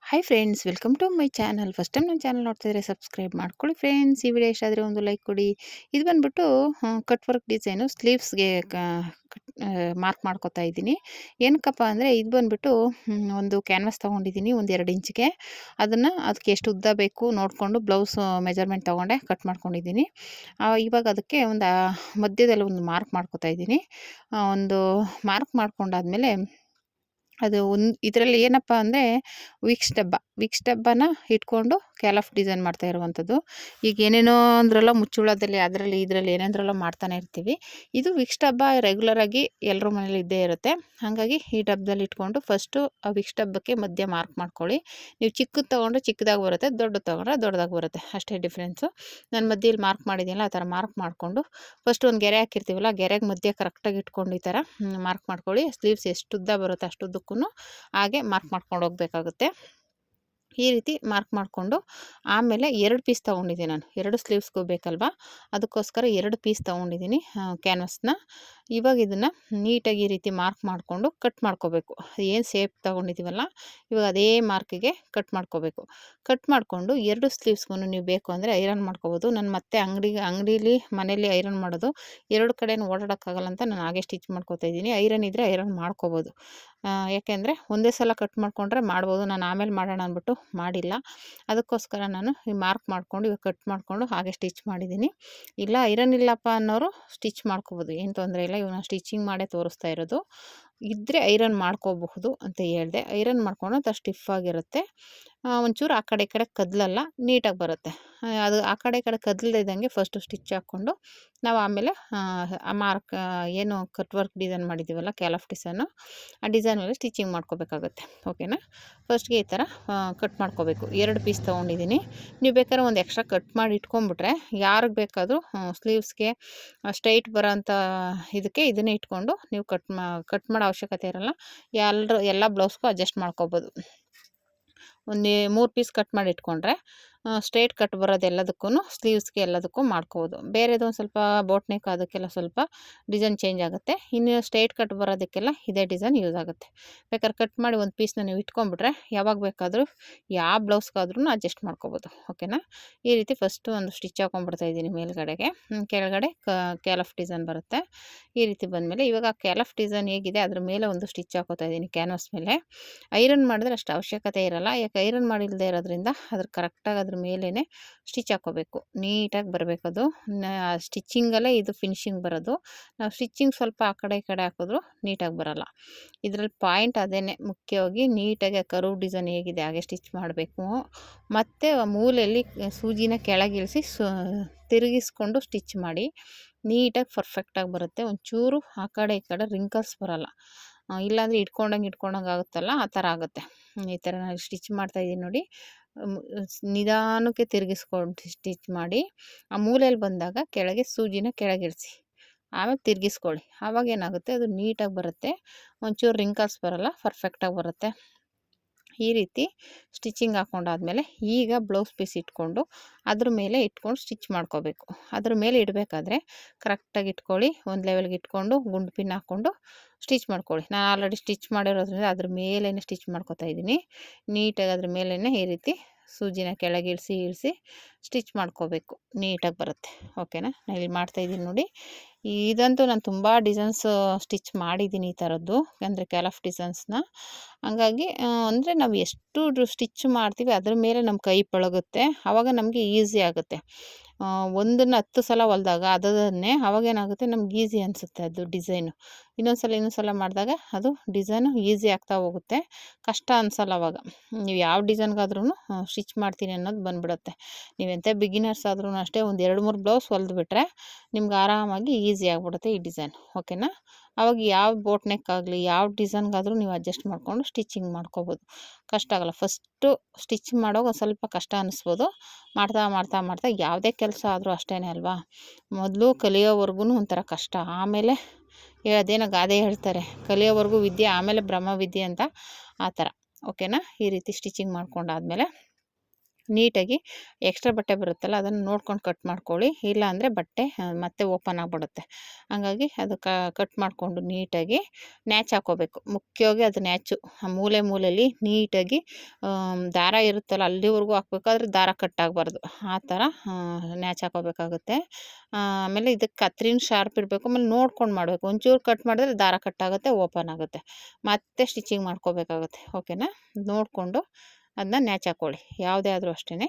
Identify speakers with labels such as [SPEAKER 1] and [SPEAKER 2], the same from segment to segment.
[SPEAKER 1] Hi friends, welcome to my channel. First time ನನ್ನ channel ನೋಡ್ತಿದ್ರೆ subscribe ಮಾಡ್ಕೊಳ್ಳಿ friends. ಈ ವಿಡಿಯೋ ಇಷ್ಟ ಆದರೆ ಒಂದು ಲೈಕ್ ಕೊಡಿ. ಇದು ಬಂದ್ಬಿಟ್ಟು ಕಟ್ ವರ್ಕ್ ಡಿಸೈನು ಸ್ಲೀವ್ಸ್ಗೆ ಮಾರ್ಕ್ ಮಾಡ್ಕೊತಾ ಇದ್ದೀನಿ. ಏನಕ್ಕಪ್ಪ ಅಂದರೆ ಇದು ಬಂದ್ಬಿಟ್ಟು ಒಂದು ಕ್ಯಾನ್ವಾಸ್ ತೊಗೊಂಡಿದ್ದೀನಿ, ಒಂದು 2 ಇಂಚಿಗೆ. ಅದಕ್ಕೆ ಎಷ್ಟು ಉದ್ದ ಬೇಕು ನೋಡಿಕೊಂಡು ಬ್ಲೌಸ್ ಮೆಜರ್ಮೆಂಟ್ ತೊಗೊಂಡೆ ಕಟ್ ಮಾಡ್ಕೊಂಡಿದ್ದೀನಿ. ಇವಾಗ ಅದಕ್ಕೆ ಒಂದು ಮಧ್ಯದಲ್ಲಿ ಒಂದು ಮಾರ್ಕ್ ಮಾಡ್ಕೊತಾ ಇದ್ದೀನಿ. ಒಂದು ಮಾರ್ಕ್ ಮಾಡ್ಕೊಂಡಾದ್ಮೇಲೆ ಅದು ಇದರಲ್ಲಿ ಏನಪ್ಪ ಅಂದರೆ ವಿಕ್ಸ್ ಡಬ್ಬನ ಇಟ್ಕೊಂಡು ಕ್ಯಾಲಫ್ ಡಿಸೈನ್ ಮಾಡ್ತಾ ಇರುವಂಥದ್ದು. ಈಗ ಏನೇನೋ ಅಂದ್ರಲ್ಲ ಮುಚ್ಚುಳದಲ್ಲಿ ಅದರಲ್ಲಿ ಇದರಲ್ಲಿ ಏನೇಂದ್ರಲ್ಲ ಮಾಡ್ತಾನೆ ಇರ್ತೀವಿ. ಇದು ವಿಕ್ಸ್ ಡಬ್ಬ ರೆಗ್ಯುಲರಾಗಿ ಎಲ್ಲರ ಮನೇಲಿ ಇದ್ದೇ ಇರುತ್ತೆ. ಹಾಗಾಗಿ ಈ ಡಬ್ಬದಲ್ಲಿ ಇಟ್ಕೊಂಡು ಫಸ್ಟು ಆ ವಿಕ್ಸ್ ಡಬ್ಬಕ್ಕೆ ಮಧ್ಯ ಮಾರ್ಕ್ ಮಾಡ್ಕೊಳ್ಳಿ. ನೀವು ಚಿಕ್ಕದು ತೊಗೊಂಡ್ರೆ ಚಿಕ್ಕದಾಗಿ ಬರುತ್ತೆ, ದೊಡ್ಡದು ತೊಗೊಂಡ್ರೆ ದೊಡ್ಡದಾಗಿ ಬರುತ್ತೆ, ಅಷ್ಟೇ ಡಿಫ್ರೆನ್ಸು. ನಾನು ಮಧ್ಯದಲ್ಲಿ ಮಾರ್ಕ್ ಮಾಡಿದ್ದೀನಲ್ಲ ಆ ಥರ ಮಾರ್ಕ್ ಮಾಡಿಕೊಂಡು ಫಸ್ಟ್ ಒಂದು ಗೆರೆ ಹಾಕಿರ್ತೀವಲ್ಲ, ಗೆರೆಗೆ ಮಧ್ಯೆ ಕರೆಕ್ಟಾಗಿ ಇಟ್ಕೊಂಡು ಈ ಥರ ಮಾರ್ಕ್ ಮಾಡ್ಕೊಳ್ಳಿ. ಸ್ಲೀವ್ಸ್ ಎಷ್ಟು ಉದ್ದ ಬರುತ್ತೆ ಅಷ್ಟುದ್ದಕ್ಕೂ ಹಾಗೆ ಮಾರ್ಕ್ ಮಾಡ್ಕೊಂಡು ಹೋಗಬೇಕಾಗುತ್ತೆ. ಈ ರೀತಿ ಮಾರ್ಕ್ ಮಾಡಿಕೊಂಡು ಆಮೇಲೆ 2 ಪೀಸ್ ತೊಗೊಂಡಿದ್ದೀನಿ ನಾನು. 2 ಸ್ಲೀವ್ಸ್ಗೂ ಬೇಕಲ್ವಾ, ಅದಕ್ಕೋಸ್ಕರ 2 ಪೀಸ್ ತೊಗೊಂಡಿದ್ದೀನಿ ಕ್ಯಾನ್ವಾಸ್ನ. ಇವಾಗ ಇದನ್ನು ನೀಟಾಗಿ ಈ ರೀತಿ ಮಾರ್ಕ್ ಮಾಡಿಕೊಂಡು ಕಟ್ ಮಾಡ್ಕೋಬೇಕು. ಏನು ಶೇಪ್ ತೊಗೊಂಡಿದ್ದೀವಲ್ಲ ಇವಾಗ ಅದೇ ಮಾರ್ಕಿಗೆ ಕಟ್ ಮಾಡ್ಕೋಬೇಕು. ಕಟ್ ಮಾಡಿಕೊಂಡು 2 ಸ್ಲೀವ್ಸ್ಗೂ ನೀವು ಬೇಕು ಅಂದರೆ ಐರನ್ ಮಾಡ್ಕೋಬೋದು. ನಾನು ಮತ್ತೆ ಅಂಗಡೀಲಿ ಮನೇಲಿ ಐರನ್ ಮಾಡೋದು, 2 ಕಡೆನೂ ಓಡಾಡೋಕ್ಕಾಗಲ್ಲ ಅಂತ ನಾನು ಹಾಗೆ ಸ್ಟಿಚ್ ಮಾಡ್ಕೋತಾ ಇದ್ದೀನಿ. ಐರನ್ ಇದ್ದರೆ ಐರನ್ ಮಾಡ್ಕೋಬೋದು. ಯಾಕೆಂದರೆ ಒಂದೇ ಸಲ ಕಟ್ ಮಾಡಿಕೊಂಡ್ರೆ ಮಾಡ್ಬೋದು, ನಾನು ಆಮೇಲೆ ಮಾಡೋಣ ಅಂದ್ಬಿಟ್ಟು ಮಾಡಿಲ್ಲ. ಅದಕ್ಕೋಸ್ಕರ ನಾನು ಈ ಮಾರ್ಕ್ ಮಾಡಿಕೊಂಡು ಇವಾಗ ಕಟ್ ಮಾಡಿಕೊಂಡು ಹಾಗೆ ಸ್ಟಿಚ್ ಮಾಡಿದ್ದೀನಿ. ಇಲ್ಲ ಐರನ್ ಇಲ್ಲಪ್ಪ ಅನ್ನೋರು ಸ್ಟಿಚ್ ಮಾಡ್ಕೋಬೋದು, ಏನು ತೊಂದರೆ ಇಲ್ಲ. ಇವಾಗ ನಾನು ಸ್ಟಿಚಿಂಗ್ ಮಾಡೇ ತೋರಿಸ್ತಾ ಇರೋದು. ಇದ್ದರೆ ಐರನ್ ಮಾಡ್ಕೋಬಹುದು ಅಂತ ಹೇಳಿದೆ. ಐರನ್ ಮಾಡ್ಕೊಂಡು ಅದು ಸ್ಟಿಫಾಗಿರುತ್ತೆ. ಒಂಚೂರು ಆ ಕಡೆ ಈ ಕಡೆ ಕದಲಲ್ಲ, ನೀಟಾಗಿ ಬರುತ್ತೆ. ಅದು ಆ ಕಡೆ ಈ ಕಡೆ ಕದಲ್ದಿದ್ದಂಗೆ ಫಸ್ಟು ಸ್ಟಿಚ್ ಹಾಕ್ಕೊಂಡು ನಾವು ಆಮೇಲೆ ಆ ಮಾರ್ಕ್ ಏನು ಕಟ್ ವರ್ಕ್ ಡಿಸೈನ್ ಮಾಡಿದ್ದೀವಲ್ಲ ಕ್ಯಾಲಫ್ ಡಿಸೈನು, ಆ ಡಿಸೈನ್ ಮೇಲೆ ಸ್ಟಿಚಿಂಗ್ ಮಾಡ್ಕೋಬೇಕಾಗುತ್ತೆ. ಓಕೆನಾ. ಫಸ್ಟ್ಗೆ ಈ ಥರ ಕಟ್ ಮಾಡ್ಕೋಬೇಕು. 2 ಪೀಸ್ ತೊಗೊಂಡಿದ್ದೀನಿ. ನೀವು ಬೇಕಾದ್ರೆ ಒಂದು ಎಕ್ಸ್ಟ್ರಾ ಕಟ್ ಮಾಡಿ ಇಟ್ಕೊಂಡ್ಬಿಟ್ರೆ ಯಾರಿಗೆ ಬೇಕಾದರೂ ಸ್ಲೀವ್ಸ್ಗೆ ಸ್ಟ್ರೈಟ್ ಬರೋಂಥ ಇದಕ್ಕೆ ಇದನ್ನೇ ಇಟ್ಕೊಂಡು ನೀವು ಕಟ್ ಮಾಡೋ ಅವಶ್ಯಕತೆ ಇರೋಲ್ಲ. ಎಲ್ಲ ಬ್ಲೌಸ್ಗೂ ಅಡ್ಜಸ್ಟ್ ಮಾಡ್ಕೋಬೋದು. ಒಂದು 3 ಪೀಸ್ ಕಟ್ ಮಾಡಿ ಇಟ್ಕೊಂಡ್ರೆ ಸ್ಟ್ರೈಟ್ ಕಟ್ ಬರೋದು ಎಲ್ಲದಕ್ಕೂ ಸ್ಲೀವ್ಸ್ಗೆ ಎಲ್ಲದಕ್ಕೂ ಮಾಡ್ಕೋಬೋದು. ಬೇರೆದು ಒಂದು ಸ್ವಲ್ಪ ಬೋಟ್ ನೆಕ್ ಅದಕ್ಕೆಲ್ಲ ಸ್ವಲ್ಪ ಡಿಸೈನ್ ಚೇಂಜ್ ಆಗುತ್ತೆ. ಇನ್ನು ಸ್ಟ್ರೈಟ್ ಕಟ್ ಬರೋದಕ್ಕೆಲ್ಲ ಇದೇ ಡಿಸೈನ್ ಯೂಸ್ ಆಗುತ್ತೆ. ಬೇಕಾದ್ರೆ ಕಟ್ ಮಾಡಿ ಒಂದು ಪೀಸ್ನ ನೀವು ಇಟ್ಕೊಂಡ್ಬಿಟ್ರೆ ಯಾವಾಗ ಬೇಕಾದರೂ ಯಾವ ಬ್ಲೌಸ್ಗಾದ್ರೂ ಅಡ್ಜಸ್ಟ್ ಮಾಡ್ಕೋಬೋದು. ಓಕೆನಾ. ಈ ರೀತಿ ಫಸ್ಟು ಒಂದು ಸ್ಟಿಚ್ ಹಾಕೊಂಡ್ಬಿಡ್ತಾ ಇದ್ದೀನಿ ಮೇಲ್ಗಡೆಗೆ. ಕೆಳಗಡೆ ಕ್ಯಾಲಫ್ ಡಿಸೈನ್ ಬರುತ್ತೆ. ಈ ರೀತಿ ಬಂದಮೇಲೆ ಇವಾಗ ಕ್ಯಾಲಫ್ ಡಿಸೈನ್ ಹೇಗಿದೆ ಅದ್ರ ಮೇಲೆ ಒಂದು ಸ್ಟಿಚ್ ಹಾಕೋತಾ ಇದ್ದೀನಿ ಕ್ಯಾನ್ವಾಸ್ ಮೇಲೆ. ಐರನ್ ಮಾಡಿದ್ರೆ ಅಷ್ಟು ಅವಶ್ಯಕತೆ ಇರೋಲ್ಲ. ಯಾಕೆ ಐರನ್ ಮಾಡಿಲ್ಲದೆ ಇರೋದ್ರಿಂದ ಅದ್ರ ಕರೆಕ್ಟಾಗಿ ಅದ್ರ ಮೇಲೇ ಸ್ಟಿಚ್ ಹಾಕ್ಕೋಬೇಕು. ನೀಟಾಗಿ ಬರಬೇಕದು. ಸ್ಟಿಚ್ಚಿಂಗಲ್ಲೇ ಇದು ಫಿನಿಶಿಂಗ್ ಬರೋದು. ನಾವು ಸ್ಟಿಚ್ಚಿಂಗ್ ಸ್ವಲ್ಪ ಆ ಕಡೆ ಈ ಕಡೆ ಹಾಕಿದ್ರು ನೀಟಾಗಿ ಬರೋಲ್ಲ. ಇದರಲ್ಲಿ ಪಾಯಿಂಟ್ ಅದೇ ಮುಖ್ಯವಾಗಿ ನೀಟಾಗಿ ಕರ್ವ್ ಡಿಸೈನ್ ಹೇಗಿದೆ ಹಾಗೆ ಸ್ಟಿಚ್ ಮಾಡಬೇಕು. ಮತ್ತು ಮೂಲೆಯಲ್ಲಿ ಸೂಜಿನ ಕೆಳಗಿಳಿಸಿ ತಿರುಗಿಸ್ಕೊಂಡು ಸ್ಟಿಚ್ ಮಾಡಿ ನೀಟಾಗಿ ಪರ್ಫೆಕ್ಟಾಗಿ ಬರುತ್ತೆ. ಒಂಚೂರು ಆ ಕಡೆ ಈ ಕಡೆ ರಿಂಕಲ್ಸ್ ಬರೋಲ್ಲ. ಇಲ್ಲಾಂದರೆ ಇಟ್ಕೊಂಡಂಗೆ ಆಗುತ್ತಲ್ಲ ಆ ಥರ ಆಗುತ್ತೆ. ಈ ಥರ ನಾನು ಸ್ಟಿಚ್ ಮಾಡ್ತಾಯಿದ್ದೀನಿ ನೋಡಿ. ನಿಧಾನಕ್ಕೆ ತಿರುಗಿಸ್ಕೊಂಡು ಸ್ಟಿಚ್ ಮಾಡಿ ಆ ಮೂಲೆಯಲ್ಲಿ ಬಂದಾಗ ಕೆಳಗೆ ಸೂಜಿನ ಕೆಳಗಿಳಿಸಿ ಆಮೇಲೆ ತಿರುಗಿಸ್ಕೊಳ್ಳಿ. ಆವಾಗ ಏನಾಗುತ್ತೆ ಅದು ನೀಟಾಗಿ ಬರುತ್ತೆ. ಒಂಚೂರು ರಿಂಕಲ್ಸ್ ಬರೋಲ್ಲ, ಪರ್ಫೆಕ್ಟಾಗಿ ಬರುತ್ತೆ. ಈ ರೀತಿ ಸ್ಟಿಚಿಂಗ್ ಹಾಕ್ಕೊಂಡಾದ್ಮೇಲೆ ಈಗ ಬ್ಲೌಸ್ ಪೀಸ್ ಇಟ್ಕೊಂಡು ಅದ್ರ ಮೇಲೆ ಇಟ್ಕೊಂಡು ಸ್ಟಿಚ್ ಮಾಡ್ಕೋಬೇಕು. ಅದ್ರ ಮೇಲೆ ಇಡಬೇಕಾದ್ರೆ ಕರೆಕ್ಟಾಗಿ ಇಟ್ಕೊಳ್ಳಿ. ಒಂದು ಲೆವೆಲ್ಗೆ ಇಟ್ಕೊಂಡು ಗುಂಡು ಪಿನ್ ಹಾಕ್ಕೊಂಡು ಸ್ಟಿಚ್ ಮಾಡ್ಕೊಳ್ಳಿ. ನಾನು ಆಲ್ರೆಡಿ ಸ್ಟಿಚ್ ಮಾಡಿರೋದ್ರಿಂದ ಅದ್ರ ಮೇಲೇ ಸ್ಟಿಚ್ ಮಾಡ್ಕೊತಾ ಇದ್ದೀನಿ. ನೀಟಾಗಿ ಅದ್ರ ಮೇಲೇ ಈ ರೀತಿ ಸೂಜಿನ ಕೆಳಗೆ ಇಳಿಸಿ ಸ್ಟಿಚ್ ಮಾಡ್ಕೋಬೇಕು. ನೀಟಾಗಿ ಬರುತ್ತೆ. ಓಕೆನಾ. ನಾನು ಇಲ್ಲಿ ಮಾಡ್ತಾಯಿದ್ದೀನಿ ನೋಡಿ. ಇದಂತೂ ನಾನು ತುಂಬ ಡಿಸೈನ್ಸ್ ಸ್ಟಿಚ್ ಮಾಡಿದ್ದೀನಿ ಈ ಥರದ್ದು, ಅಂದರೆ ಕ್ಯಾಲಫ್ ಡಿಸೈನ್ಸ್ನ. ಹಂಗಾಗಿ ಅಂದರೆ ನಾವು ಎಷ್ಟು ಸ್ಟಿಚ್ ಮಾಡ್ತೀವಿ ಅದ್ರ ಮೇಲೆ ನಮ್ಮ ಕೈ ಪಳಗುತ್ತೆ, ಆವಾಗ ನಮಗೆ ಈಸಿ ಆಗುತ್ತೆ. ಒಂದನ್ನು 10 ಸಲ ಹೊಲ್ದಾಗ ಅದನ್ನೇ ಆವಾಗೇನಾಗುತ್ತೆ ನಮ್ಗೆ ಈಸಿ ಅನಿಸುತ್ತೆ ಅದು ಡಿಸೈನು. ಇನ್ನೊಂದು ಸಲ ಮಾಡಿದಾಗ ಅದು ಡಿಸೈನು ಈಸಿ ಆಗ್ತಾ ಹೋಗುತ್ತೆ, ಕಷ್ಟ ಅನಿಸಲ್ಲ ಅವಾಗ. ನೀವು ಯಾವ ಡಿಸೈನ್ಗಾದ್ರೂ ಸ್ಟಿಚ್ ಮಾಡ್ತೀನಿ ಅನ್ನೋದು ಬಂದ್ಬಿಡುತ್ತೆ. ನೀವೆಂಥ ಬಿಗಿನರ್ಸ್ ಆದ್ರೂ ಅಷ್ಟೇ ಒಂದು 2-3 ಬ್ಲೌಸ್ ಹೊಲಿದ್ಬಿಟ್ರೆ ನಿಮ್ಗೆ ಆರಾಮಾಗಿ ಈಸಿ ಆಗಿಬಿಡುತ್ತೆ ಈ ಡಿಸೈನ್. ಓಕೆನಾ. ಆವಾಗ ಯಾವ ಬೋಟ್ ನೆಕ್ ಆಗಲಿ ಯಾವ ಡಿಸೈನ್ಗಾದರೂ ನೀವು ಅಡ್ಜಸ್ಟ್ ಮಾಡಿಕೊಂಡು ಸ್ಟಿಚಿಂಗ್ ಮಾಡ್ಕೋಬೋದು, ಕಷ್ಟ ಆಗೋಲ್ಲ. ಫಸ್ಟು ಸ್ಟಿಚ್ ಮಾಡೋವಾಗ ಸ್ವಲ್ಪ ಕಷ್ಟ ಅನ್ನಿಸ್ಬೋದು. ಮಾಡ್ತಾ ಯಾವುದೇ ಕೆಲಸ ಆದರೂ ಅಷ್ಟೇ ಅಲ್ವಾ, ಮೊದಲು ಕಲಿಯೋವರೆಗೂ ಒಂಥರ ಕಷ್ಟ, ಆಮೇಲೆ ಅದೇನೋ ಗಾದೆ ಹೇಳ್ತಾರೆ, ಕಲಿಯೋವರೆಗೂ ವಿದ್ಯೆ ಆಮೇಲೆ ಬ್ರಹ್ಮ ವಿದ್ಯೆ ಅಂತ, ಆ ಥರ. ಓಕೆನಾ. ಈ ರೀತಿ ಸ್ಟಿಚಿಂಗ್ ಮಾಡ್ಕೊಂಡಾದ್ಮೇಲೆ ನೀಟಾಗಿ ಎಕ್ಸ್ಟ್ರಾ ಬಟ್ಟೆ ಬರುತ್ತಲ್ಲ ಅದನ್ನು ನೋಡ್ಕೊಂಡು ಕಟ್ ಮಾಡ್ಕೊಳ್ಳಿ. ಇಲ್ಲ ಅಂದರೆ ಬಟ್ಟೆ ಮತ್ತೆ ಓಪನ್ ಆಗಿಬಿಡುತ್ತೆ. ಹಂಗಾಗಿ ಅದು ಕಟ್ ಮಾಡಿಕೊಂಡು ನೀಟಾಗಿ ನ್ಯಾಚ್ ಹಾಕ್ಕೋಬೇಕು. ಮುಖ್ಯವಾಗಿ ಅದು ನ್ಯಾಚು ಆ ಮೂಲೆ ಮೂಲೆಯಲ್ಲಿ ನೀಟಾಗಿ ದಾರ ಇರುತ್ತಲ್ಲ ಅಲ್ಲಿವರೆಗೂ ಹಾಕ್ಬೇಕು. ಆದರೆ ದಾರ ಕಟ್ ಆಗಬಾರ್ದು. ಆ ಥರ ನ್ಯಾಚ್ ಹಾಕ್ಕೋಬೇಕಾಗುತ್ತೆ. ಆಮೇಲೆ ಇದಕ್ಕೆ ಕತ್ರಿನ ಶಾರ್ಪ್ ಇರಬೇಕು. ಆಮೇಲೆ ನೋಡ್ಕೊಂಡು ಮಾಡಬೇಕು. ಒಂಚೂರು ಕಟ್ ಮಾಡಿದ್ರೆ ದಾರ ಕಟ್ ಆಗುತ್ತೆ, ಓಪನ್ ಆಗುತ್ತೆ. ಮತ್ತೆ ಸ್ಟಿಚಿಂಗ್ ಮಾಡ್ಕೋಬೇಕಾಗುತ್ತೆ. ಓಕೆನಾ? ನೋಡಿಕೊಂಡು ಅದನ್ನ ನ್ಯಾಚ್ ಹಾಕ್ಕೊಳ್ಳಿ. ಯಾವುದೇ ಆದರೂ ಅಷ್ಟೇ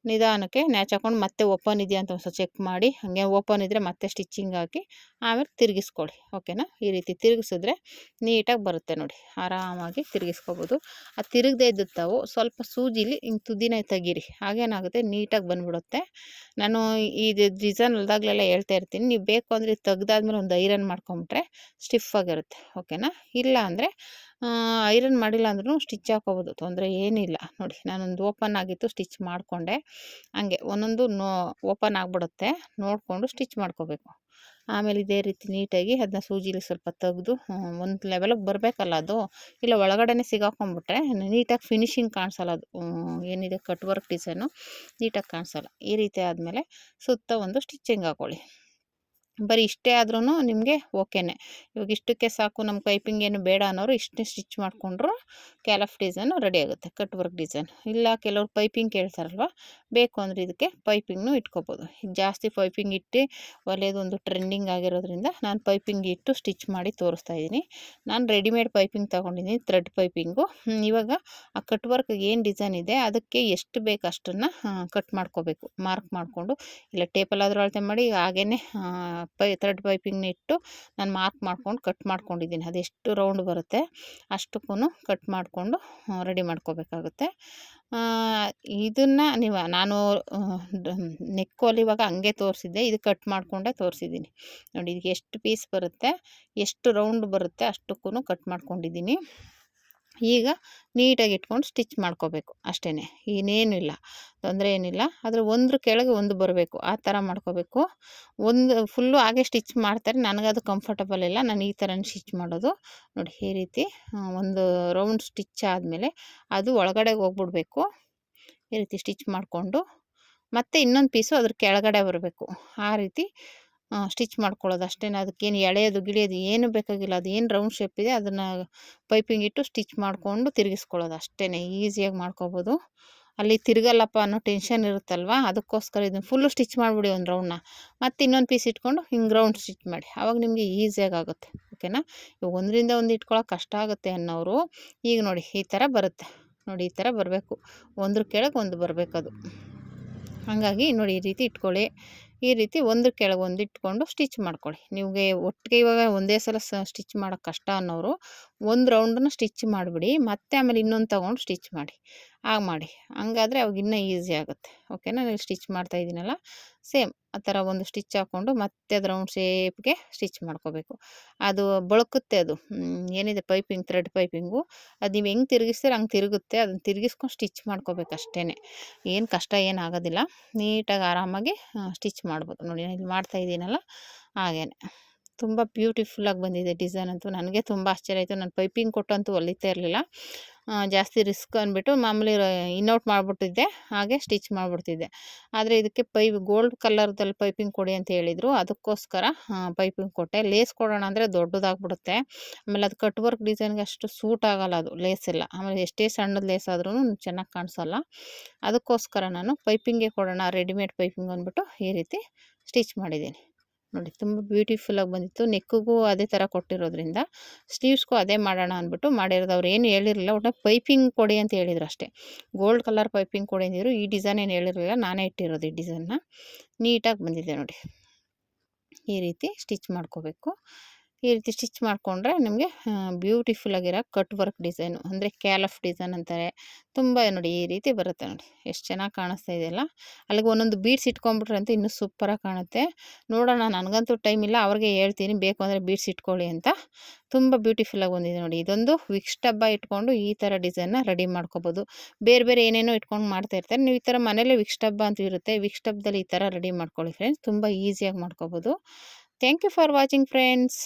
[SPEAKER 1] ನಿಧಾನಕ್ಕೆ ನ್ಯಾಚ್ ಹಾಕ್ಕೊಂಡು ಮತ್ತೆ ಓಪನ್ ಇದೆಯಾ ಅಂತ ಒಂದ್ಸಲ ಚೆಕ್ ಮಾಡಿ, ಹಾಗೆ ಓಪನ್ ಇದ್ದರೆ ಮತ್ತೆ ಸ್ಟಿಚಿಂಗ್ ಹಾಕಿ ಆಮೇಲೆ ತಿರುಗಿಸ್ಕೊಳ್ಳಿ. ಓಕೆನಾ? ಈ ರೀತಿ ತಿರುಗಿಸಿದ್ರೆ ನೀಟಾಗಿ ಬರುತ್ತೆ ನೋಡಿ. ಆರಾಮಾಗಿ ತಿರುಗಿಸ್ಕೋಬೋದು. ಅದು ತಿರುಗದೇ ಇದ್ದಿರ್ತಾವು ಸ್ವಲ್ಪ ಸೂಜಿಲಿ ಹಿಂಗೆ ತುದಿನ ತೆಗೀರಿ. ಆಗೇನಾಗುತ್ತೆ ನೀಟಾಗಿ ಬಂದುಬಿಡುತ್ತೆ. ನಾನು ಇದು ಡಿಸೈನ್ ಹೊಲ್ದಾಗಲೆಲ್ಲ ಹೇಳ್ತಾ ಇರ್ತೀನಿ, ನೀವು ಬೇಕು ಅಂದರೆ ತೆಗ್ದಾದ್ಮೇಲೆ ಒಂದು ಐರನ್ ಮಾಡ್ಕೊಂಬಿಟ್ರೆ ಸ್ಟಿಫಾಗಿರುತ್ತೆ. ಓಕೆನಾ? ಇಲ್ಲ ಅಂದರೆ ಐರನ್ ಮಾಡಿಲ್ಲ ಅಂದ್ರೂ ಸ್ಟಿಚ್ ಹಾಕ್ಕೋಬೋದು, ತೊಂದರೆ ಏನಿಲ್ಲ. ನೋಡಿ ನಾನೊಂದು ಓಪನ್ ಆಗಿತ್ತು, ಸ್ಟಿಚ್ ಮಾಡಿಕೊಂಡೆ. ಹಂಗೆ ಒಂದೊಂದು ಓಪನ್ ಆಗಿಬಿಡುತ್ತೆ, ನೋಡಿಕೊಂಡು ಸ್ಟಿಚ್ ಮಾಡ್ಕೋಬೇಕು. ಆಮೇಲೆ ಇದೇ ರೀತಿ ನೀಟಾಗಿ ಅದನ್ನ ಸೂಜಿಲಿ ಸ್ವಲ್ಪ ತೆಗೆದು ಒಂದು ಲೆವೆಲಿಗೆ ಬರಬೇಕಲ್ಲ ಅದು, ಇಲ್ಲ ಒಳಗಡೆನೇ ಸಿಗಾಕೊಂಡ್ಬಿಟ್ರೆ ನೀಟಾಗಿ ಫಿನಿಶಿಂಗ್ ಕಾಣಿಸಲ್ಲ. ಅದು ಏನಿದೆ ಕಟ್ ವರ್ಕ್ ಡಿಸೈನು ನೀಟಾಗಿ ಕಾಣಿಸಲ್ಲ. ಈ ರೀತಿ ಆದಮೇಲೆ ಸುತ್ತ ಒಂದು ಸ್ಟಿಚಿಂಗ್ ಹಾಕ್ಕೊಳ್ಳಿ. ಬರೀ ಇಷ್ಟೇ ಆದ್ರೂ ನಿಮಗೆ ಓಕೆನೆ. ಇವಾಗ ಇಷ್ಟಕ್ಕೆ ಸಾಕು, ನಮ್ಮ ಪೈಪಿಂಗ್ ಏನು ಬೇಡ ಅನ್ನೋರು ಇಷ್ಟೇ ಸ್ಟಿಚ್ ಮಾಡಿಕೊಂಡ್ರು ಕ್ಯಾಲಫ್ ಡಿಸೈನು ರೆಡಿ ಆಗುತ್ತೆ, ಕಟ್ ವರ್ಕ್ ಡಿಸೈನ್. ಇಲ್ಲ ಕೆಲವ್ರು ಪೈಪಿಂಗ್ ಕೇಳ್ತಾರಲ್ವ, ಬೇಕು ಅಂದರೆ ಇದಕ್ಕೆ ಪೈಪಿಂಗ್ನು ಇಟ್ಕೋಬೋದು. ಈಗ ಜಾಸ್ತಿ ಪೈಪಿಂಗ್ ಇಟ್ಟು ಹೊಲಿಯೋದು ಒಂದು ಟ್ರೆಂಡಿಂಗ್ ಆಗಿರೋದ್ರಿಂದ ನಾನು ಪೈಪಿಂಗ್ ಇಟ್ಟು ಸ್ಟಿಚ್ ಮಾಡಿ ತೋರಿಸ್ತಾ ಇದ್ದೀನಿ. ನಾನು ರೆಡಿಮೇಡ್ ಪೈಪಿಂಗ್ ತೊಗೊಂಡಿದ್ದೀನಿ, ಥ್ರೆಡ್ ಪೈಪಿಂಗು. ಇವಾಗ ಆ ಕಟ್ ವರ್ಕ್ ಏನು ಡಿಸೈನ್ ಇದೆ ಅದಕ್ಕೆ ಎಷ್ಟು ಬೇಕು ಅಷ್ಟನ್ನು ಕಟ್ ಮಾಡ್ಕೋಬೇಕು. ಮಾರ್ಕ್ ಮಾಡಿಕೊಂಡು, ಇಲ್ಲ ಟೇಪಲ್ಲಾದರೂ ಅಳತೆ ಮಾಡಿ, ಹಾಗೇ ಥ್ರೆಡ್ ಪೈಪಿಂಗ್ನ ಇಟ್ಟು ನಾನು ಮಾರ್ಕ್ ಮಾಡ್ಕೊಂಡು ಕಟ್ ಮಾಡ್ಕೊಂಡಿದ್ದೀನಿ. ಅದೆಷ್ಟು ರೌಂಡ್ ಬರುತ್ತೆ ಅಷ್ಟಕ್ಕೂ ಕಟ್ ಮಾಡಿಕೊಂಡು ರೆಡಿ ಮಾಡ್ಕೋಬೇಕಾಗುತ್ತೆ. ಇದನ್ನು ನಾನು ನೆಕ್ ಹೊಲಿಯುವಾಗ ಹಂಗೆ ತೋರಿಸಿದ್ದೆ, ಇದು ಕಟ್ ಮಾಡಿಕೊಂಡೇ ತೋರಿಸಿದ್ದೀನಿ. ನೋಡಿ ಇದಕ್ಕೆ ಎಷ್ಟು ಪೀಸ್ ಬರುತ್ತೆ, ಎಷ್ಟು ರೌಂಡ್ ಬರುತ್ತೆ ಅಷ್ಟಕ್ಕೂ ಕಟ್ ಮಾಡ್ಕೊಂಡಿದ್ದೀನಿ. ಈಗ ನೀಟಾಗಿ ಇಟ್ಕೊಂಡು ಸ್ಟಿಚ್ ಮಾಡ್ಕೋಬೇಕು ಅಷ್ಟೇ, ಇನ್ನೇನಿಲ್ಲ, ತೊಂದರೆ ಏನಿಲ್ಲ. ಆದರೆ ಒಂದ್ರ ಕೆಳಗೆ ಒಂದು ಬರಬೇಕು, ಆ ಥರ ಮಾಡ್ಕೋಬೇಕು. ಒಂದು ಫುಲ್ಲು ಹಾಗೆ ಸ್ಟಿಚ್ ಮಾಡ್ತಾರೆ, ನನಗದು ಕಂಫರ್ಟಬಲ್ ಇಲ್ಲ. ನಾನು ಈ ಥರನೇ ಸ್ಟಿಚ್ ಮಾಡೋದು. ನೋಡಿ ಈ ರೀತಿ ಒಂದು ರೌಂಡ್ ಸ್ಟಿಚ್ ಆದಮೇಲೆ ಅದು ಒಳಗಡೆ ಹೋಗ್ಬಿಡ್ಬೇಕು. ಈ ರೀತಿ ಸ್ಟಿಚ್ ಮಾಡಿಕೊಂಡು ಮತ್ತೆ ಇನ್ನೊಂದು ಪೀಸು ಅದ್ರ ಕೆಳಗಡೆ ಬರಬೇಕು. ಆ ರೀತಿ ಸ್ಟಿಚ್ ಮಾಡ್ಕೊಳ್ಳೋದು ಅಷ್ಟೇ. ಅದಕ್ಕೇನು ಎಳೆಯೋದು ಗಿಳಿಯೋದು ಏನು ಬೇಕಾಗಿಲ್ಲ. ಅದು ಏನು ರೌಂಡ್ ಶೇಪ್ ಇದೆ ಅದನ್ನು ಪೈಪಿಂಗ್ ಇಟ್ಟು ಸ್ಟಿಚ್ ಮಾಡಿಕೊಂಡು ತಿರುಗಿಸ್ಕೊಳ್ಳೋದು ಅಷ್ಟೇ. ಈಸಿಯಾಗಿ ಮಾಡ್ಕೋಬೋದು. ಅಲ್ಲಿ ತಿರುಗಲ್ಲಪ್ಪ ಅನ್ನೋ ಟೆನ್ಷನ್ ಇರುತ್ತಲ್ವ, ಅದಕ್ಕೋಸ್ಕರ ಇದನ್ನು ಫುಲ್ಲು ಸ್ಟಿಚ್ ಮಾಡಿಬಿಡಿ ಒಂದು ರೌಂಡನ್ನ. ಮತ್ತು ಇನ್ನೊಂದು ಪೀಸ್ ಇಟ್ಕೊಂಡು ಹಿಂಗೆ ರೌಂಡ್ ಸ್ಟಿಚ್ ಮಾಡಿ, ಆವಾಗ ನಿಮಗೆ ಈಸಿಯಾಗಿ ಆಗುತ್ತೆ. ಓಕೆನಾ? ಇವಾಗ ಒಂದರಿಂದ ಒಂದು ಇಟ್ಕೊಳ್ಳೋಕೆ ಕಷ್ಟ ಆಗುತ್ತೆ ಅನ್ನೋರು ಈಗ ನೋಡಿ ಈ ಥರ ಬರುತ್ತೆ. ನೋಡಿ ಈ ಥರ ಬರಬೇಕು, ಒಂದ್ರ ಕೆಳಗೆ ಒಂದು ಬರಬೇಕದು. ಹಾಗಾಗಿ ನೋಡಿ ಈ ರೀತಿ ಇಟ್ಕೊಳ್ಳಿ. ಈ ರೀತಿ ಒಂದ್ರ ಕೆಳಗೆ ಒಂದು ಇಟ್ಕೊಂಡು ಸ್ಟಿಚ್ ಮಾಡ್ಕೊಳ್ಳಿ. ನಿಮಗೆ ಒಟ್ಟಿಗೆ ಇವಾಗ ಒಂದೇ ಸಲ ಸ್ಟಿಚ್ ಮಾಡೋಕ್ಕೆ ಕಷ್ಟ ಅನ್ನೋರು ಒಂದು ರೌಂಡನ್ನು ಸ್ಟಿಚ್ ಮಾಡಿಬಿಡಿ, ಮತ್ತೆ ಆಮೇಲೆ ಇನ್ನೊಂದು ತೊಗೊಂಡು ಸ್ಟಿಚ್ ಮಾಡಿ. ಆಗ ಮಾಡಿ, ಹಂಗಾದರೆ ಅವಾಗ ಇನ್ನೂ ಈಸಿ ಆಗುತ್ತೆ. ಓಕೆನಾ? ನಾನು ಸ್ಟಿಚ್ ಮಾಡ್ತಾ ಇದ್ದೀನಲ್ಲ, ಸೇಮ್ ಆ ಥರ ಒಂದು ಸ್ಟಿಚ್ ಹಾಕ್ಕೊಂಡು ಮತ್ತೆ ಅದು ರೌಂಡ್ ಶೇಪ್ಗೆ ಸ್ಟಿಚ್ ಮಾಡ್ಕೋಬೇಕು. ಅದು ಬಳುಕುತ್ತೆ, ಅದು ಏನಿದೆ ಪೈಪಿಂಗ್, ಥ್ರೆಡ್ ಪೈಪಿಂಗು, ಅದು ನೀವು ಹೆಂಗೆ ತಿರುಗಿಸ್ತೀರ ಹಂಗೆ ತಿರುಗುತ್ತೆ. ಅದನ್ನು ತಿರುಗಿಸ್ಕೊಂಡು ಸ್ಟಿಚ್ ಮಾಡ್ಕೋಬೇಕು ಅಷ್ಟೇ. ಏನು ಕಷ್ಟ ಏನಾಗೋದಿಲ್ಲ, ನೀಟಾಗಿ ಆರಾಮಾಗಿ ಸ್ಟಿಚ್ ಮಾಡ್ಬೋದು. ನೋಡಿ ನಾನು ಇಲ್ಲಿ ಮಾಡ್ತಾ ಇದ್ದೀನಲ್ಲ ಹಾಗೇ ತುಂಬ ಬ್ಯೂಟಿಫುಲ್ಲಾಗಿ ಬಂದಿದೆ ಡಿಸೈನ್ ಅಂತೂ. ನನಗೆ ತುಂಬ ಆಶ್ಚರ್ಯ ಆಯಿತು. ನಾನು ಪೈಪಿಂಗ್ ಕೊಟ್ಟಂತೂ ಹೊಲಿತಾ ಇರಲಿಲ್ಲ, ಜಾಸ್ತಿ ರಿಸ್ಕ್ ಅಂದ್ಬಿಟ್ಟು ಮಾಮೂಲಿ ಇನ್ಔಟ್ ಮಾಡಿಬಿಟ್ಟಿದ್ದೆ, ಹಾಗೆ ಸ್ಟಿಚ್ ಮಾಡಿಬಿಡ್ತಿದ್ದೆ. ಆದರೆ ಇದಕ್ಕೆ ಗೋಲ್ಡ್ ಕಲರ್ದಲ್ಲಿ ಪೈಪಿಂಗ್ ಕೊಡಿ ಅಂತ ಹೇಳಿದರು, ಅದಕ್ಕೋಸ್ಕರ ಪೈಪಿಂಗ್ ಕೊಟ್ಟೆ. ಲೇಸ್ ಕೊಡೋಣ ಅಂದರೆ ದೊಡ್ಡದಾಗ್ಬಿಡುತ್ತೆ, ಆಮೇಲೆ ಅದು ಕಟ್ ವರ್ಕ್ ಡಿಸೈನ್ಗೆ ಅಷ್ಟು ಸೂಟ್ ಆಗೋಲ್ಲ ಅದು ಲೇಸ್ ಎಲ್ಲ. ಆಮೇಲೆ ಎಷ್ಟೇ ಸಣ್ಣದ ಲೇಸ್ ಆದ್ರೂ ಚೆನ್ನಾಗಿ ಕಾಣಿಸಲ್ಲ. ಅದಕ್ಕೋಸ್ಕರ ನಾನು ಪೈಪಿಂಗೇ ಕೊಡೋಣ, ರೆಡಿಮೇಡ್ ಪೈಪಿಂಗ್ ಅಂದ್ಬಿಟ್ಟು ಈ ರೀತಿ ಸ್ಟಿಚ್ ಮಾಡಿದ್ದೀನಿ. ನೋಡಿ ತುಂಬ ಬ್ಯೂಟಿಫುಲ್ಲಾಗಿ ಬಂದಿತ್ತು. ನೆಕ್ಕಿಗೂ ಅದೇ ಥರ ಕೊಟ್ಟಿರೋದ್ರಿಂದ ಸ್ಲೀವ್ಸ್ಗೂ ಅದೇ ಮಾಡೋಣ ಅಂದ್ಬಿಟ್ಟು ಮಾಡಿರೋದು. ಅವ್ರು ಏನು ಹೇಳಿರಲಿಲ್ಲ, ಒಟ್ಟು ಪೈಪಿಂಗ್ ಕೊಡಿ ಅಂತ ಹೇಳಿದ್ರು ಅಷ್ಟೇ. ಗೋಲ್ಡ್ ಕಲರ್ ಪೈಪಿಂಗ್ ಕೊಡಿ ಅಂದಿದ್ರು. ಈ ಡಿಸೈನ್ ಏನು ಹೇಳಿರಲಿಲ್ಲ, ನಾನೇ ಇಟ್ಟಿರೋದು ಈ ಡಿಸೈನ್ನ. ನೀಟಾಗಿ ಬಂದಿದೆ ನೋಡಿ. ಈ ರೀತಿ ಸ್ಟಿಚ್ ಮಾಡ್ಕೋಬೇಕು. ಈ ರೀತಿ ಸ್ಟಿಚ್ ಮಾಡಿಕೊಂಡ್ರೆ ನಿಮಗೆ ಬ್ಯೂಟಿಫುಲ್ಲಾಗಿರೋ ಕಟ್ ವರ್ಕ್ ಡಿಸೈನು, ಅಂದರೆ ಕ್ಯಾಲಫ್ ಡಿಸೈನ್ ಅಂತಾರೆ. ತುಂಬ ನೋಡಿ ಈ ರೀತಿ ಬರುತ್ತೆ ನೋಡಿ, ಎಷ್ಟು ಚೆನ್ನಾಗಿ ಕಾಣಿಸ್ತಾ ಇದೆಯಲ್ಲ. ಅಲ್ಲಿಗೆ ಒಂದೊಂದು ಬೀಡ್ಸ್ ಇಟ್ಕೊಂಡ್ಬಿಟ್ರೆ ಅಂತೂ ಇನ್ನೂ ಸೂಪರಾಗಿ ಕಾಣುತ್ತೆ. ನೋಡೋಣ, ನನಗಂತೂ ಟೈಮ್ ಇಲ್ಲ, ಅವ್ರಿಗೆ ಹೇಳ್ತೀನಿ ಬೇಕು ಅಂದರೆ ಬೀಡ್ಸ್ ಇಟ್ಕೊಳ್ಳಿ ಅಂತ. ತುಂಬ ಬ್ಯೂಟಿಫುಲ್ಲಾಗಿ ಬಂದಿದೆ ನೋಡಿ. ಇದೊಂದು ವಿಕ್ಸ್ ಡಬ್ಬ ಇಟ್ಕೊಂಡು ಈ ಥರ ಡಿಸೈನ್ನ ರೆಡಿ ಮಾಡ್ಕೋಬೋದು. ಬೇರೆ ಬೇರೆ ಏನೇನೋ ಇಟ್ಕೊಂಡು ಮಾಡ್ತಾ ಇರ್ತಾರೆ, ನೀವು ಈ ಥರ ಮನೇಲೇ ವಿಕ್ಸ್ ಡಬ್ಬ ಅಂತ ಇರುತ್ತೆ, ವಿಕ್ಸ್ ಡಬ್ಬದಲ್ಲಿ ಈ ಥರ ರೆಡಿ ಮಾಡ್ಕೊಳ್ಳಿ ಫ್ರೆಂಡ್ಸ್. ತುಂಬ ಈಸಿಯಾಗಿ ಮಾಡ್ಕೋಬೋದು. Thank you for watching friends.